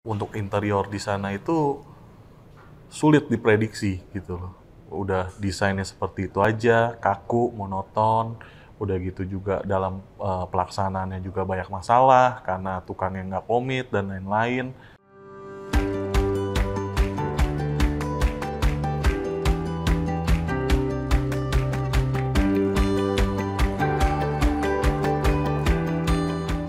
Untuk interior di sana itu sulit diprediksi gitu loh. Udah desainnya seperti itu aja, kaku, monoton. Udah gitu juga dalam pelaksanaannya juga banyak masalah karena tukangnya nggak komit dan lain-lain.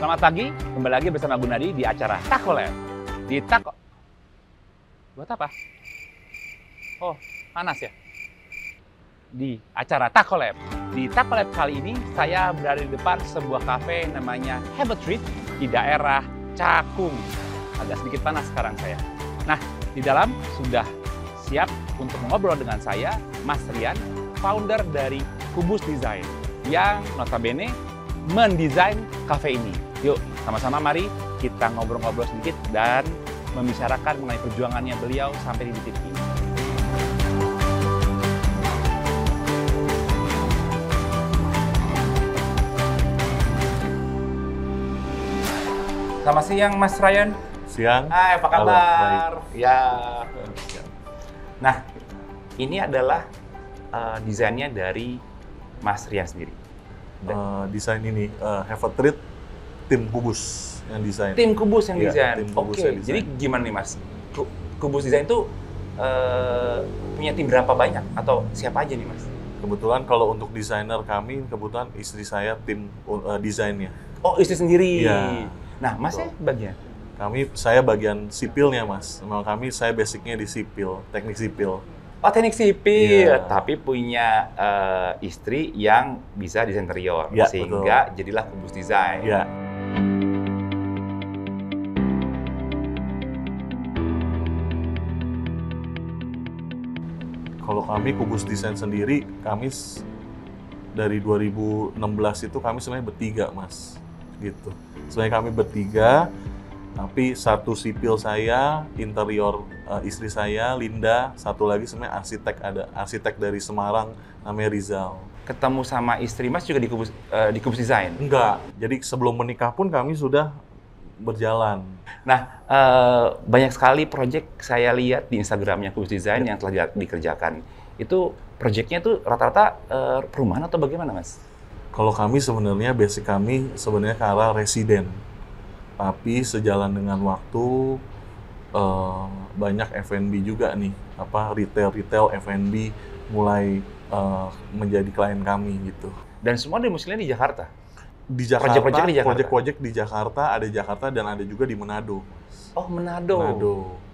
Selamat pagi, kembali lagi bersama Gunadi di acara Taco Lab. Di Taco... Buat apa? Oh, panas ya? Di acara Taco Lab. Di Taco Lab kali ini, saya berada di depan sebuah kafe namanya Have a Treat di daerah Cakung. Agak sedikit panas sekarang saya. Nah, di dalam sudah siap untuk mengobrol dengan saya, Mas Rian, founder dari Kubus Design, yang notabene mendesain kafe ini. Yuk, sama-sama mari kita ngobrol-ngobrol sedikit dan membicarakan mengenai perjuangannya beliau sampai di titik ini. Selamat siang, Mas Ryan. Siang. Hai, apa Halo, kabar? baik. Ya. Nah, ini adalah desainnya dari Mas Rian sendiri. Desain ini Have a Treat, tim Kubus yang desain. Tim Kubus yang Iya, desain. tim Kubus Oke, yang desain. jadi gimana nih Mas? Kubus Desain itu punya tim berapa banyak atau siapa aja nih Mas? Kebetulan kalau untuk desainer kami, kebetulan istri saya tim desainnya. Oh, istri sendiri. Iya. Nah, Masnya bagian? Saya bagian sipilnya, Mas. Memang saya basicnya di sipil, teknik sipil. Oh, teknik sipil, Iya. tapi punya istri yang bisa desain interior, Iya, sehingga jadilah Kubus Desain. Ya, kalau kami Kubus Desain sendiri, dari 2016 itu kami sebenarnya bertiga, Mas. Gitu. Sebenarnya kami bertiga, tapi satu sipil saya, interior istri saya, Linda, satu lagi sebenarnya arsitek dari Semarang, namanya Rizal. Ketemu sama istri Mas juga di Kubus Desain? Enggak, jadi sebelum menikah pun kami sudah berjalan. Nah, banyak sekali proyek saya lihat di Instagramnya Kubus Desain yang telah dikerjakan. Itu proyeknya tuh rata-rata perumahan atau bagaimana, Mas? Kalau kami sebenarnya basic kami sebenarnya ke arah residen. Tapi sejalan dengan waktu banyak F&B juga nih, retail F&B mulai menjadi klien kami gitu. Dan semua domisilinya di Jakarta? Di Jakarta, Proyek-proyek di Jakarta? proyek-proyek di Jakarta, ada Jakarta dan ada juga di Manado. Oh, Manado.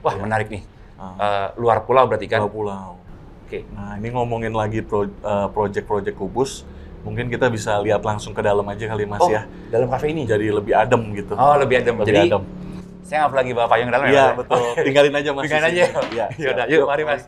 Wah, Ya. menarik nih. Luar pulau berarti kan? Pulau. Oke. Nah, ini ngomongin lagi proyek-proyek Kubus, mungkin kita bisa lihat langsung ke dalam aja kali, Mas, ya. Dalam kafe ini? Jadi lebih adem gitu. Oh, lebih adem. Lebih Jadi, adem. saya nggak perlu lagi bawa payung ke dalam ya? Iya, Mas? betul. Tinggalin aja, Mas. Tinggalin di aja. sini. Iya. Yaudah, siap. yuk mari, Mas.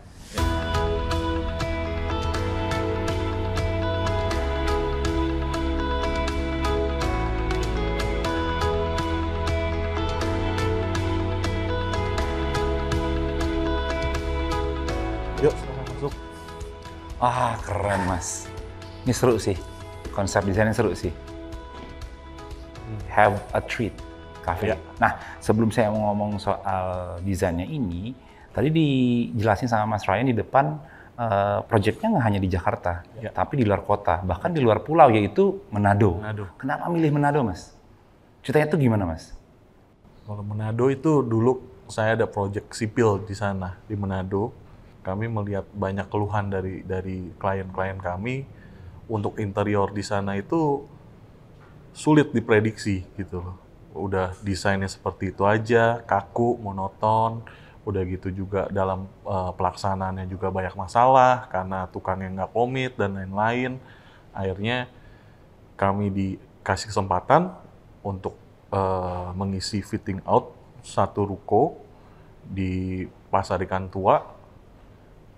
Yuk, silahkan masuk. Ah, keren, Mas. Ini seru sih. Konsep desainnya seru sih. Have a Treat Cafe. Ya. Nah, sebelum saya mau ngomong soal desainnya ini, tadi dijelasin sama Mas Ryan di depan, proyeknya nggak hanya di Jakarta, Ya. tapi di luar kota, bahkan di luar pulau, yaitu Manado. Manado. Kenapa milih Manado, Mas? Ceritanya itu gimana, Mas? Kalau Manado itu dulu saya ada proyek sipil di sana, di Manado. Kami melihat banyak keluhan dari klien-klien kami untuk interior di sana itu sulit diprediksi gitu loh. Udah desainnya seperti itu aja, kaku, monoton. Udah gitu juga dalam pelaksanaannya juga banyak masalah karena tukangnya nggak komit dan lain-lain. Akhirnya kami dikasih kesempatan untuk mengisi fitting out satu ruko di Pasar Ikan Tua.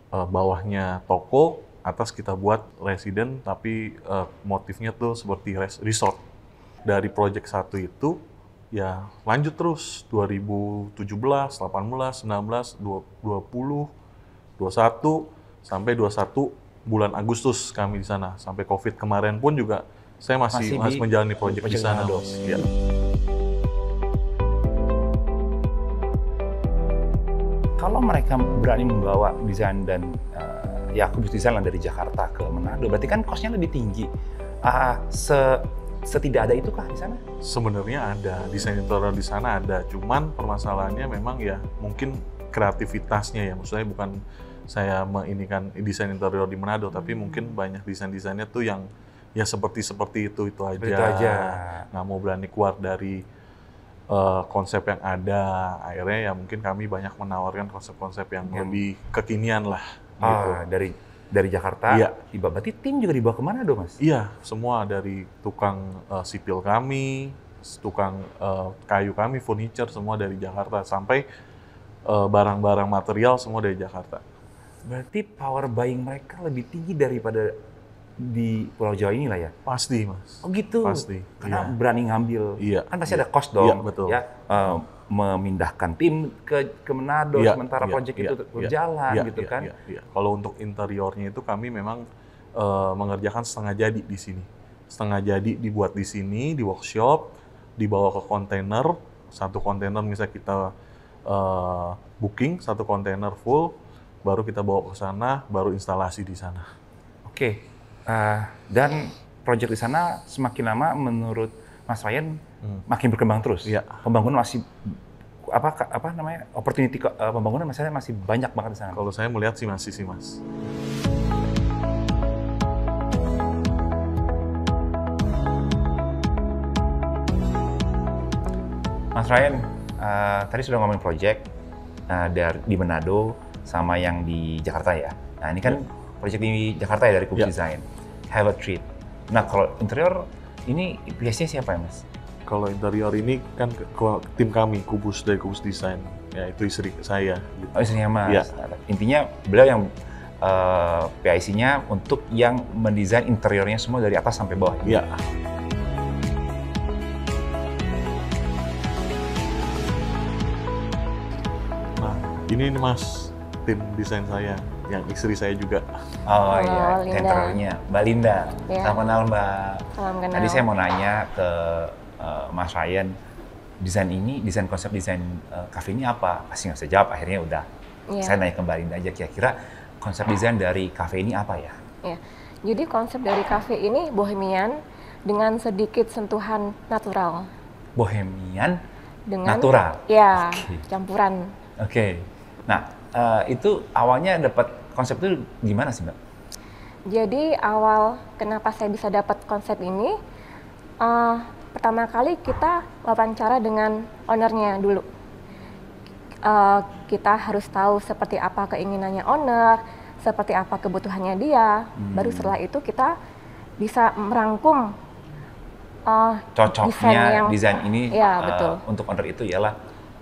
Bawahnya toko, atas kita buat residen, tapi motifnya tuh seperti resort. Dari proyek satu itu, ya lanjut terus 2017, 18, 19, 20, 21, sampai 21 bulan Agustus kami di sana. Sampai COVID kemarin pun juga saya masih menjalani proyek di sana. Manado. Ya. Kalau mereka berani membawa desain dan ya Kubus Design dari Jakarta ke Manado, berarti kan cost-nya lebih tinggi. Setidak ada itu kah di sana? Sebenarnya ada, desain interior di sana ada, cuman permasalahannya memang ya mungkin kreativitasnya ya, maksudnya bukan saya menginikan desain interior di Manado, tapi mungkin banyak desain-desainnya tuh yang ya seperti itu aja. Itu aja. Nggak mau berani keluar dari konsep yang ada, akhirnya ya mungkin kami banyak menawarkan konsep-konsep yang lebih kekinian lah. Gitu. Dari Jakarta, iya. Berarti tim juga dibawa kemana dong, Mas? Iya, semua dari tukang sipil kami, tukang kayu kami, furniture, semua dari Jakarta, sampai barang-barang material semua dari Jakarta. Berarti power buying mereka lebih tinggi daripada di Pulau Jawa inilah ya? Pasti, Mas. Oh gitu? Pasti. Karena iya. berani ngambil, kan pasti ada cost Iya, dong. betul. Ya, memindahkan tim ke Manado sementara proyek itu berjalan gitu kan. Iya. Kalau untuk interiornya itu kami memang mengerjakan setengah jadi di sini. Setengah jadi dibuat di sini, di workshop, dibawa ke kontainer. Satu kontainer misalnya kita booking, satu kontainer full, baru kita bawa ke sana, baru instalasi di sana. Oke. Dan proyek di sana semakin lama menurut Mas Ryan makin berkembang terus. Iya. Pembangunan masih apa namanya, opportunity pembangunan masih banyak banget di sana. Kalau saya melihat sih masih sih, Mas. Mas Ryan, tadi sudah ngomongin proyek di Manado sama yang di Jakarta ya. Nah ini kan proyek di Jakarta ya dari Kubus Design, Have a Treat. Nah kalau interior ini biasanya siapa ya, Mas? Kalau interior ini kan tim kami, dari Kubus Design. Ya itu istri saya. Gitu. Oh istrinya Mas. Ya. Intinya beliau yang PIC-nya untuk yang mendesain interiornya semua dari atas sampai bawah. Iya. Nah ini nih Mas, tim desain saya. Yang istri saya juga. Oh iya, interiornya Mbak Linda. Ya. Salam kenal Mbak. Salam kenal. Tadi saya mau nanya ke Mas Ryan, desain konsep desain cafe ini apa? Pasti nggak bisa jawab, akhirnya udah. Saya nanya ke Mbak Linda aja, kira-kira konsep desain dari cafe ini apa ya? Ya. Jadi konsep dari cafe ini bohemian dengan sedikit sentuhan natural. Bohemian dengan natural? Ya, okay. Campuran. Oke. Nah, itu awalnya dapat konsep itu gimana sih, Mbak? Jadi awal kenapa saya bisa dapat konsep ini, pertama kali kita wawancara dengan ownernya dulu. Kita harus tahu seperti apa keinginannya owner, seperti apa kebutuhannya dia. Baru setelah itu kita bisa merangkum cocoknya desain ini ya, betul. Untuk owner itu ialah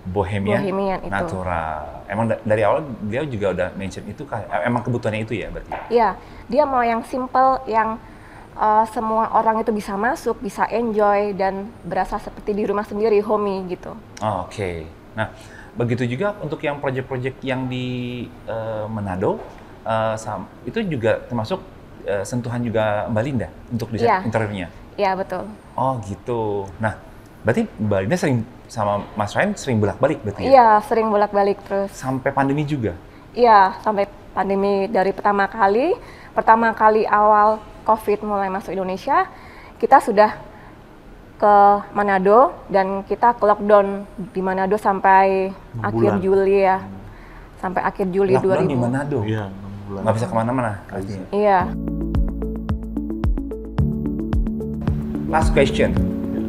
bohemian itu. Natural. Emang dari awal dia juga udah mention itu kah? Emang kebutuhannya itu ya berarti? Iya, dia mau yang simple, yang semua orang itu bisa masuk, bisa enjoy, dan berasa seperti di rumah sendiri, homey gitu. Oh, Oke. Nah, begitu juga untuk yang proyek-proyek yang di Manado, itu juga termasuk sentuhan juga Mbak Linda untuk desain interiornya? Iya, betul. Oh gitu. Nah, berarti Mbak Linda sama Mas Ryan sering bolak-balik berarti ya? Iya, sering bolak-balik terus. Sampai pandemi juga? Iya, sampai pandemi dari pertama kali awal COVID mulai masuk Indonesia, kita sudah ke Manado dan kita ke lockdown di Manado sampai akhir Juli ya. Sampai akhir Juli 2000. Lockdown di Manado? Iya, 6 bulan. Nggak bisa kemana-mana? Iya. Last question,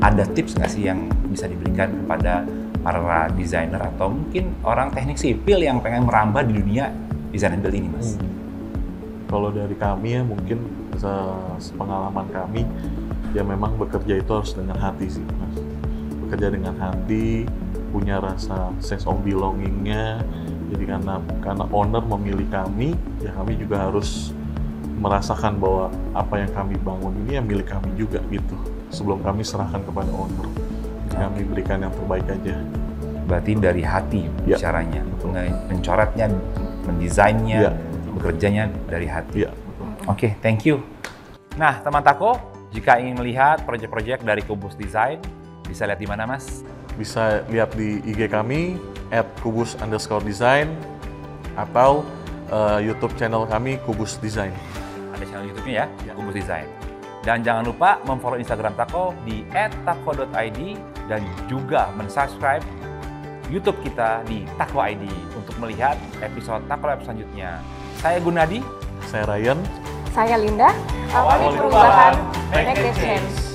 ada tips nggak sih yang bisa diberikan kepada para desainer atau mungkin orang teknik sipil yang pengen merambah di dunia desain and build ini, Mas? Kalau dari kami ya mungkin sepengalaman kami ya memang bekerja itu harus dengan hati sih, Mas. Bekerja dengan hati, punya rasa sense of belonging-nya. Jadi karena owner memilih kami, ya kami juga harus merasakan bahwa apa yang kami bangun ini ya milik kami juga gitu. Sebelum kami serahkan kepada owner, kami berikan yang terbaik aja. Berarti dari hati bicaranya, mencoretnya, mendesainnya, bekerjanya dari hati. Oke, thank you. Nah, teman Tako, jika ingin melihat proyek-proyek dari Kubus Design, bisa lihat di mana, Mas? Bisa lihat di IG kami @kubus_design atau YouTube channel kami Kubus Design. Ada channel YouTube-nya ya, Kubus Design. Dan jangan lupa memfollow Instagram Tako di @tako.id dan juga mensubscribe YouTube kita di Tako ID untuk melihat episode Tako Lab selanjutnya. Saya Gunadi. Saya Ryan. Saya Linda. Awali perubahan, make a change.